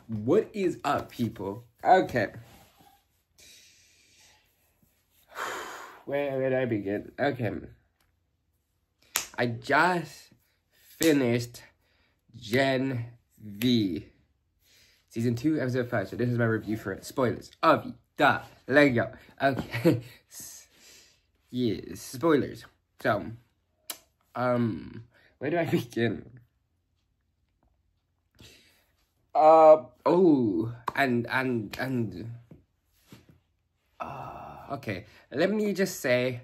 What is up, people? Okay. Where did I begin? Okay. I just finished Gen V. Season 2, Episode 5. So this is my review for it. Spoilers. Of the Lego. Okay. Yeah, spoilers. So, where do I begin? Okay, let me just say,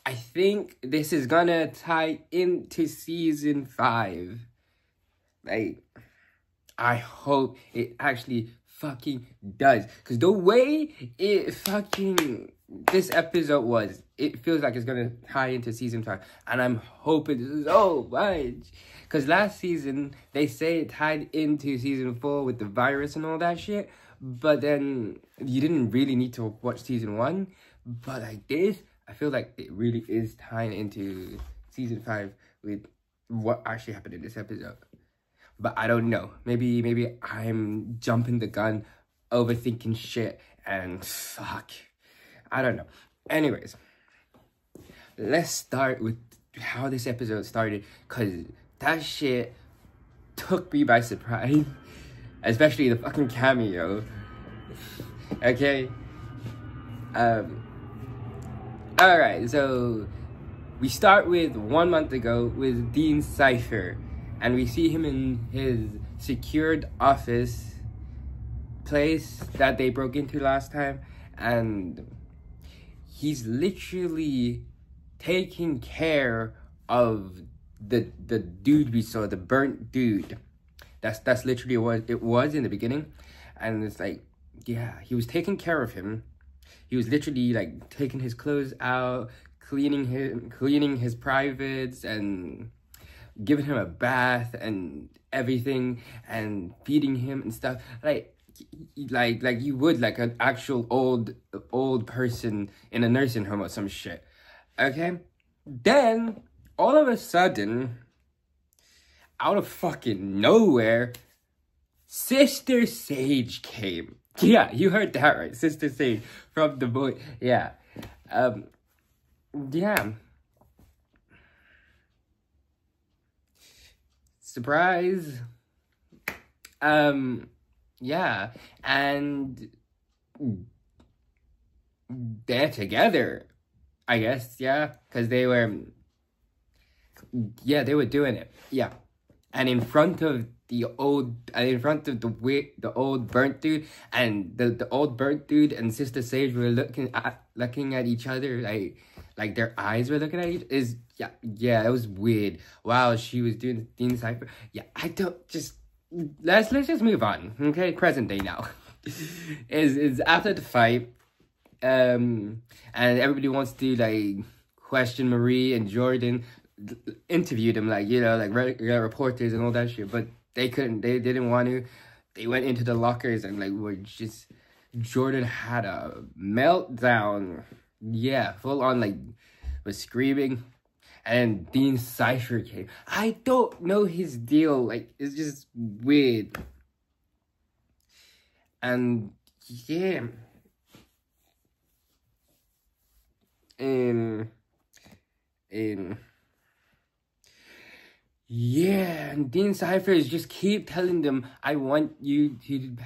I think this is gonna tie into season 5. Like, I hope it actually fucking does. Because the way this episode was, it feels like it's gonna tie into season 5. And I'm hoping so much. Because last season, they say it tied into season 4 with the virus and all that shit. But then, you didn't really need to watch season 1. But like this, I feel like it really is tying into season 5 with what actually happened in this episode. But I don't know. Maybe I'm jumping the gun, overthinking shit, and fuck. I don't know. Anyways, let's start with how this episode started, because that shit took me by surprise. Especially the fucking cameo. Okay? Alright, so we start with 1 month ago with Dean Cypher. And we see him in his secured office place that they broke into last time. And he's literally taking care of the dude we saw, the burnt dude. That's literally what it was in the beginning. And it's like, yeah, he was taking care of him. He was literally like taking his clothes out, cleaning his privates, and giving him a bath and everything, and feeding him and stuff, like you would like an actual old person in a nursing home or some shit. Okay, then all of a sudden, out of fucking nowhere, Sister Sage came. Yeah, you heard that right, Sister Sage from The Boy. Yeah, yeah. Surprise. Yeah, and they're together, I guess, yeah, because they were doing it, yeah, and in front of the old burnt dude, and the old burnt dude and Sister Sage were looking at each other, like their eyes were looking at each other. Yeah, it was weird. Wow, she was doing Dean Cypher. Yeah, I don't just let's just move on. Okay, present day now. is after the fight, and everybody wants to like question Marie and Jordan, interview them, like, you know, like reporters and all that shit, but they couldn't. They didn't want to. They went into the lockers and like were just. Jordan had a meltdown. Yeah, full on, like, was screaming. And Dean Cypher came. I don't know his deal. Like, it's just weird. And yeah. Yeah, and Dean Cypher is just keep telling them, I want you to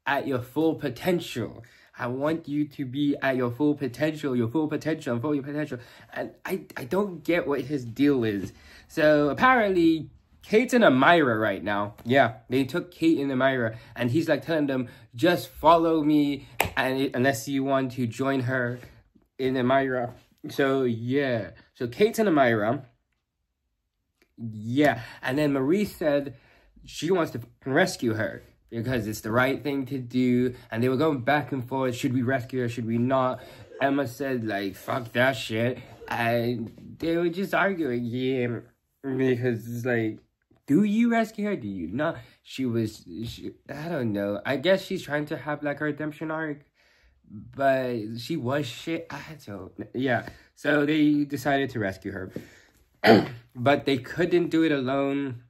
at your full potential. I want you to be at your full potential, And I don't get what his deal is. So apparently, Kate and Amira right now, yeah, they took Kate and Amira, and he's like telling them, just follow me, and unless you want to join her in Amira. So yeah, so Kate and Amira, yeah, and then Marie said she wants to rescue her, because it's the right thing to do. And they were going back and forth. Should we rescue her? Should we not? Emma said, like, fuck that shit. And they were just arguing. Yeah, because it's like, do you rescue her? Do you not? I don't know. I guess she's trying to have, like, a redemption arc. But she was shit. I don't know. Yeah. So they decided to rescue her. But they couldn't do it alone.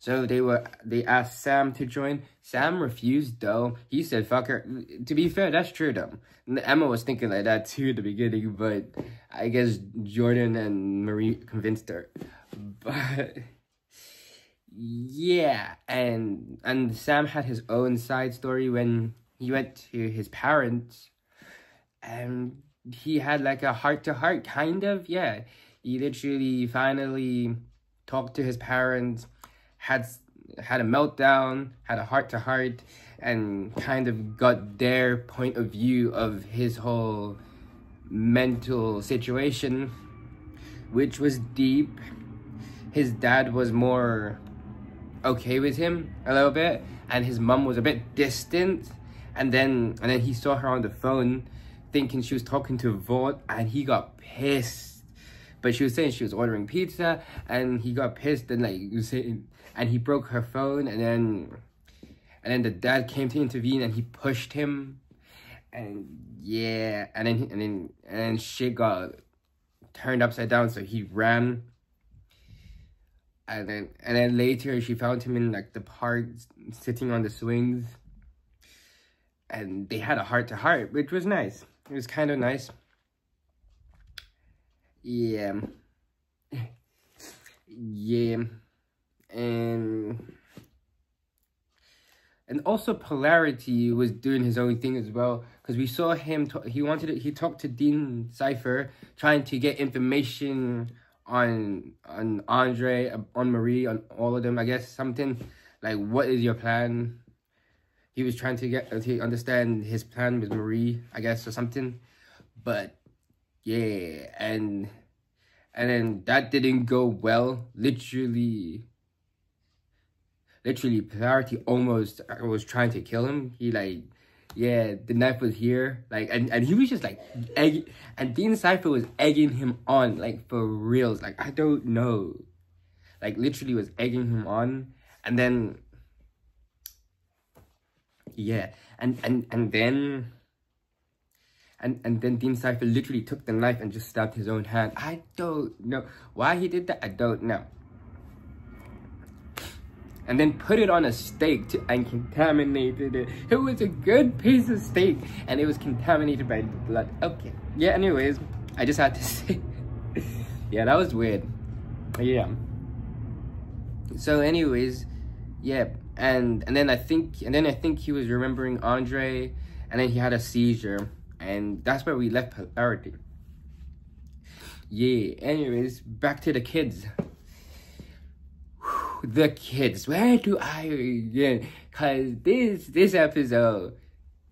So they asked Sam to join. Sam refused though. He said fuck her. To be fair, that's true though. Emma was thinking like that too at the beginning, but I guess Jordan and Marie convinced her. But yeah, and Sam had his own side story when he went to his parents, and he had like a heart-to-heart kind of. Yeah, he literally finally talked to his parents, had a meltdown, had a heart-to-heart, and kind of got their point of view of his whole mental situation, which was deep. His dad was more okay with him a little bit, and his mom was a bit distant. And then he saw her on the phone thinking she was talking to Vought, and he got pissed. But she was saying she was ordering pizza, and he got pissed and like saying, and he broke her phone, and then the dad came to intervene, and he pushed him, and yeah, and then shit got turned upside down, so he ran. And then later she found him in like the park sitting on the swings, and they had a heart-to-heart, which was nice. It was kind of nice. Yeah. Yeah. And also Polarity was doing his own thing as well, because we saw him he talked to Dean Cypher, trying to get information on Andre, on Marie, on all of them. I guess something like, what is your plan? He was trying to get to understand his plan with Marie, I guess, or something. But yeah, and then that didn't go well. Literally Polarity almost was trying to kill him. He like, yeah, the knife was here, like, and he was just like egging, and Dean Cypher was egging him on, like, for reals. Like, I don't know, like, literally was egging him on. And then yeah, and then Dean Cypher literally took the knife and just stabbed his own hand. I don't know why he did that. I don't know. And then put it on a steak and contaminated it. It was a good piece of steak, and it was contaminated by blood. Okay. Yeah, anyways, I just had to say. Yeah, that was weird. Yeah. So anyways, yeah, and then I think he was remembering Andre, and then he had a seizure, and that's where we left Polarity. Yeah, anyways, back to the kids. The kids, where do I begin? Cause this episode,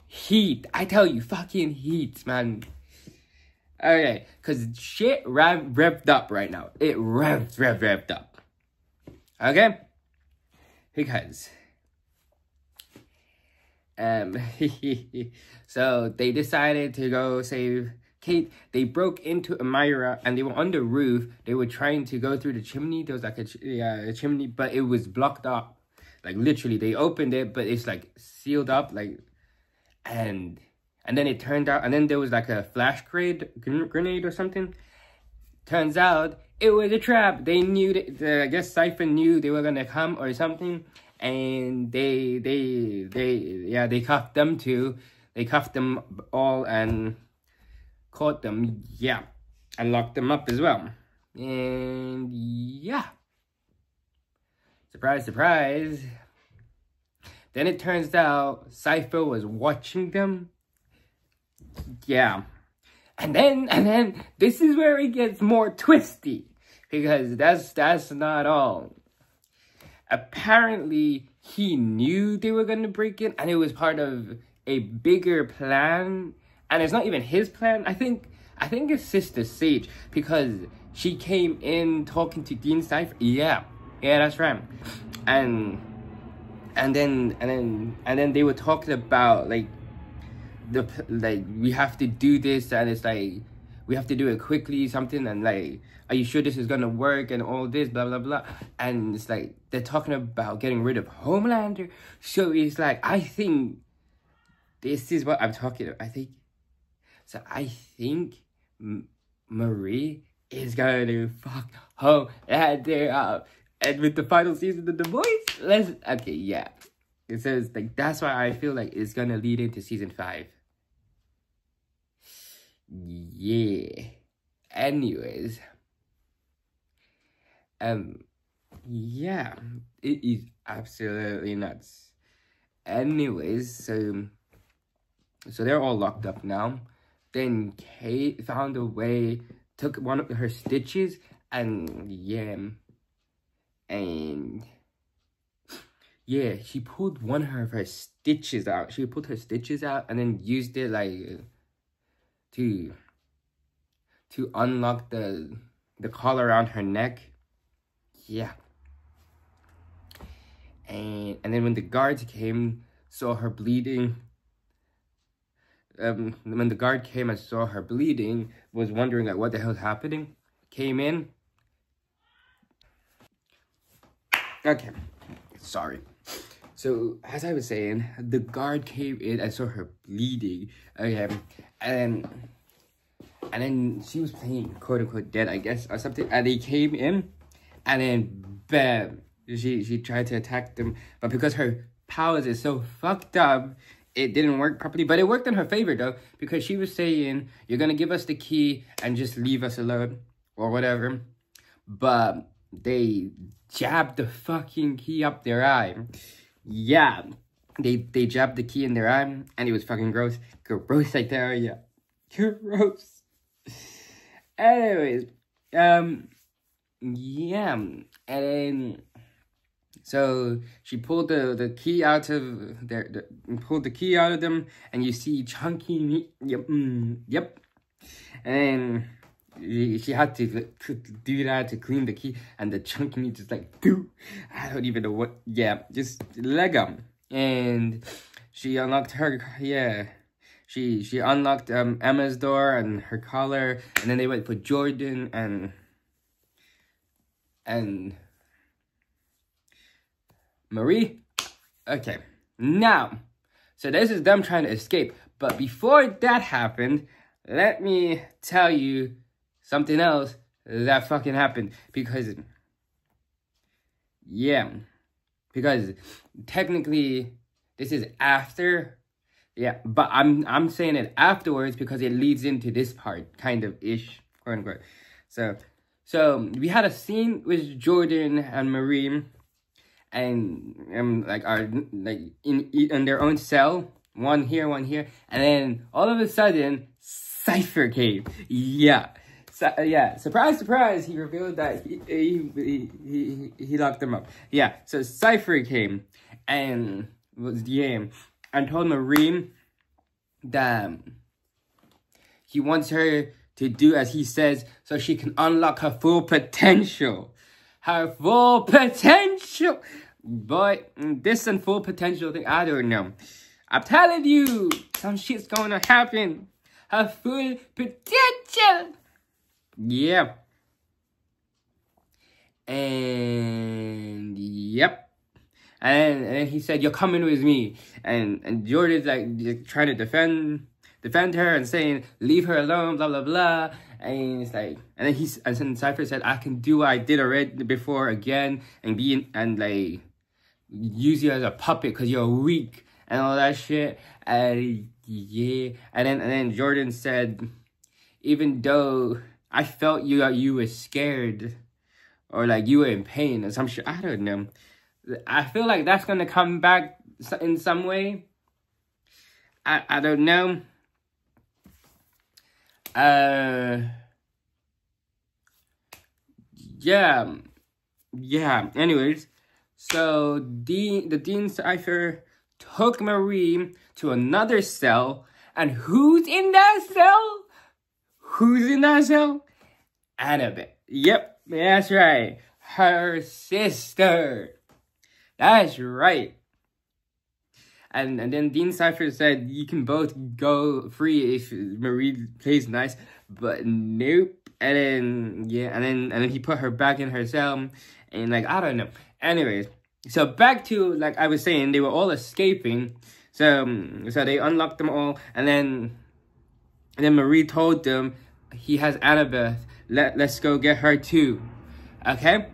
heat. I tell you, fucking heat, man. Okay, cause shit revved up right now. It revved up. Okay, because so they decided to go save Kate. They broke into Amira, and they were on the roof. They were trying to go through the chimney. There was like a chimney, but it was blocked up. Like, literally, they opened it, but it's like sealed up. Like, and then it turned out, and then there was like a flash grenade or something. Turns out it was a trap. They knew that, I guess Cypher knew they were gonna come or something, and they cuffed them too. They cuffed them all and caught them, yeah, and locked them up as well. And yeah, surprise, surprise. Then it turns out Cypher was watching them. Yeah, and then this is where it gets more twisty, because that's not all. Apparently, he knew they were gonna break in, and it was part of a bigger plan. And it's not even his plan. I think it's Sister Sage, because she came in talking to Dean Cypher. Yeah, that's right. And then they were talking about like we have to do this, and it's like we have to do it quickly, something, and like, are you sure this is gonna work, and all this, blah blah blah. And it's like they're talking about getting rid of Homelander. So it's like, I think this is what I'm talking about. I think Marie is going to fuck Homelander up. And with the final season of The Boys, okay, yeah. It says, like, that's why I feel like it's gonna lead into season 5. Yeah. Anyways. Yeah. It is absolutely nuts. Anyways, so they're all locked up now. Then Kate found a way, took one of her stitches, and she pulled one of her stitches out. She pulled her stitches out and then used it like to unlock the collar around her neck. Yeah. And then when the guards came, saw her bleeding. When the guard came and saw her bleeding, was wondering like what the hell's happening. Came in. Okay, sorry. So as I was saying, the guard came in and saw her bleeding. Okay, and then she was playing quote unquote dead, I guess, or something. And they came in, and then bam, she tried to attack them, but because her powers is so fucked up, it didn't work properly. But it worked in her favor though, because she was saying, "You're gonna give us the key and just leave us alone," or whatever. But they jabbed the fucking key up their eye. Yeah, they jabbed the key in their eye, and it was fucking gross. Gross like that, yeah. Gross. Anyways, yeah, and then so she pulled the key out of pulled the key out of them, and you see chunky meat. Yep. And she had to do that to clean the key, and the chunky meat just like, I don't even know what. Yeah, just leg 'em. And she unlocked her. Yeah. She unlocked Emma's door and her collar, and then they went for Jordan and Marie. Okay, now, so this is them trying to escape. But before that happened, let me tell you something else that fucking happened. Because technically this is after. Yeah, but I'm saying it afterwards because it leads into this part, kind of ish, quote unquote. So we had a scene with Jordan and Marie, and like in their own cell, one here, and then all of a sudden Cypher came. Yeah, surprise! He revealed that he locked them up. Yeah, so Cypher came and and told Marie that he wants her to do as he says so she can unlock her full potential. Her full potential! Boy, this and full potential thing, I don't know. I'm telling you, some shit's gonna happen. Her full potential! Yeah. And yep. And then he said, "You're coming with me." And Jordan's like trying to defend her and saying, "Leave her alone," blah blah blah. And it's like, and then Cypher said, "I can do what I did already before again and like use you as a puppet because you're weak and all that shit." Yeah. And then Jordan said, "Even though I felt you were scared or like you were in pain or some shit, I don't know." I feel like that's gonna come back in some way. I don't know. Yeah. Anyways, so the Dean Cypher took Marie to another cell, and who's in that cell? Annabeth. Yep, that's right. Her sister. That's right. And then Dean Cypher said you can both go free if Marie plays nice, but nope. And then he put her back in her cell, and like I don't know. Anyways, so back to like I was saying, they were all escaping. So they unlocked them all, and then Marie told them he has Annabeth. Let's go get her too. Okay.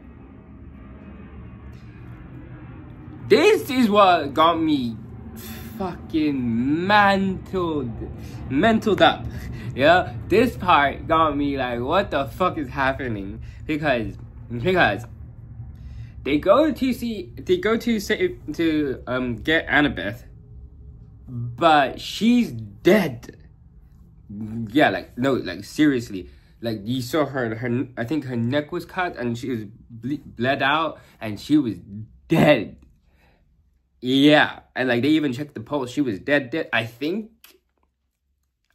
this is what got me fucking mentaled up. Yeah, this part got me like, what the fuck is happening? Because they go to get Annabeth, but she's dead. Yeah, like, no, like, seriously. Like, you saw her I think her neck was cut and she was bled out and she was dead. Yeah, and like, they even checked the pulse. She was dead, I think.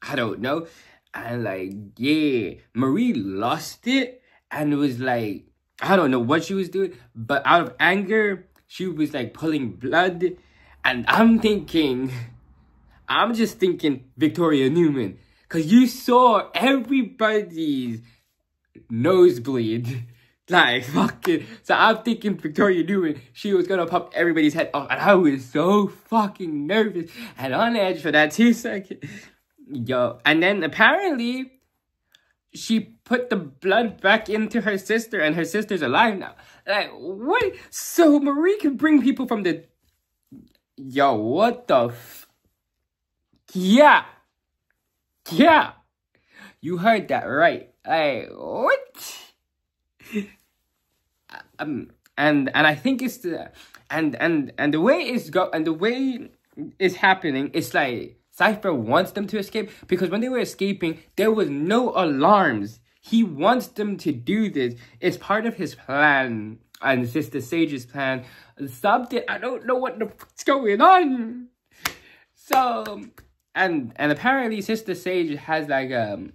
I don't know. And like, yeah, Marie lost it and was like, I don't know what she was doing, but out of anger, she was like pulling blood. And I'm just thinking Victoria Newman. Because you saw everybody's nosebleed. Like, fucking. So I'm thinking Victoria Newman, she was gonna pop everybody's head off. And I was so fucking nervous and on edge for that 2 seconds. Yo. And then apparently, she put the blood back into her sister and her sister's alive now. Like, what? So Marie can bring people from the... Yo, what the Yeah. Yeah. You heard that right. Like, what? And I think it's the... And the way it's happening, it's like... Cypher wants them to escape because when they were escaping, there was no alarms. He wants them to do this. It's part of his plan and Sister Sage's plan. Something, I don't know what the fuck's going on. So, and apparently Sister Sage has like an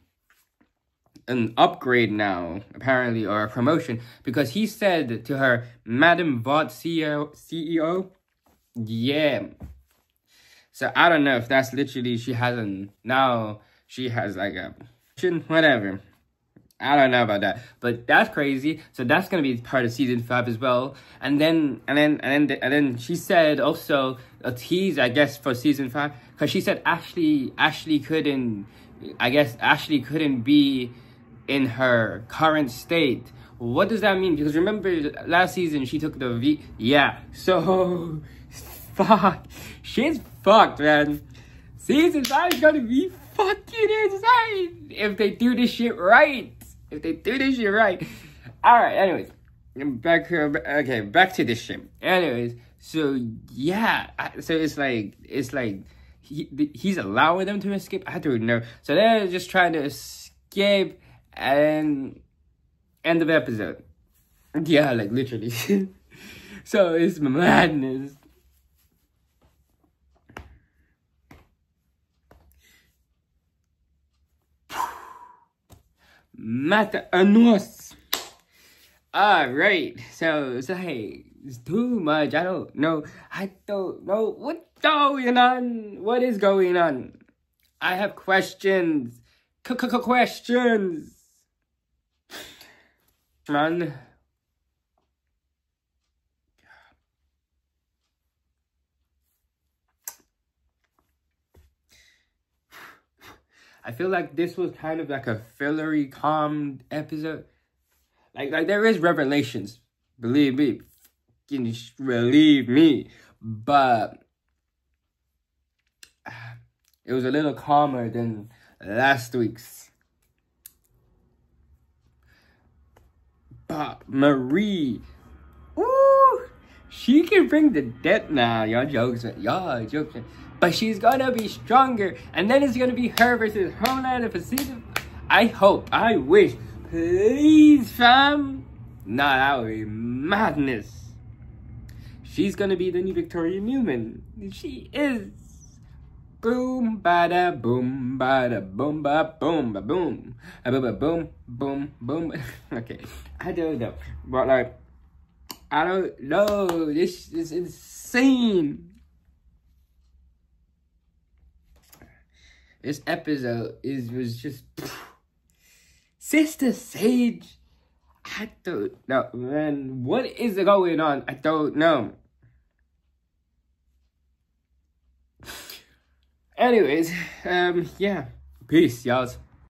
upgrade now, apparently, or a promotion, because he said to her, Madam Vought CEO, yeah. So I don't know if that's literally now she has like a whatever. I don't know about that, but that's crazy. So that's gonna be part of season 5 as well. And then she said also a tease, I guess, for season 5, because she said Ashley couldn't be in her current state. What does that mean? Because remember last season she took the so fuck, shit's fucked, man. Season 5 is gonna be fucking insane if they do this shit right. Alright, anyways. Back to this shit. Anyways, so yeah. So it's like he's allowing them to escape. I don't know. So they're just trying to escape and end of episode. Yeah, like literally. So it's madness. Mata-anos. Alright, so hey, it's too much. I don't know what's going on. What is going on? I have questions. Questions. Man. I feel like this was kind of like a fillery, calm episode. Like there is revelations, believe me, but it was a little calmer than last week's. But Marie, ooh, she can bring the dead now. Y'all joking. But she's gonna be stronger, and then it's gonna be her versus Homelander for season. I wish, please, fam. Nah, that would be madness. She's gonna be the new Victoria Newman. She is. Boom, bada, boom, bada, boom, ba, boom, ba, boom, ba, boom, boom, boom. Okay, I don't know, but like, I don't know. This is insane. This episode was just Sister Sage. I don't know, man. What is going on? I don't know. Anyways, yeah. Peace, y'all.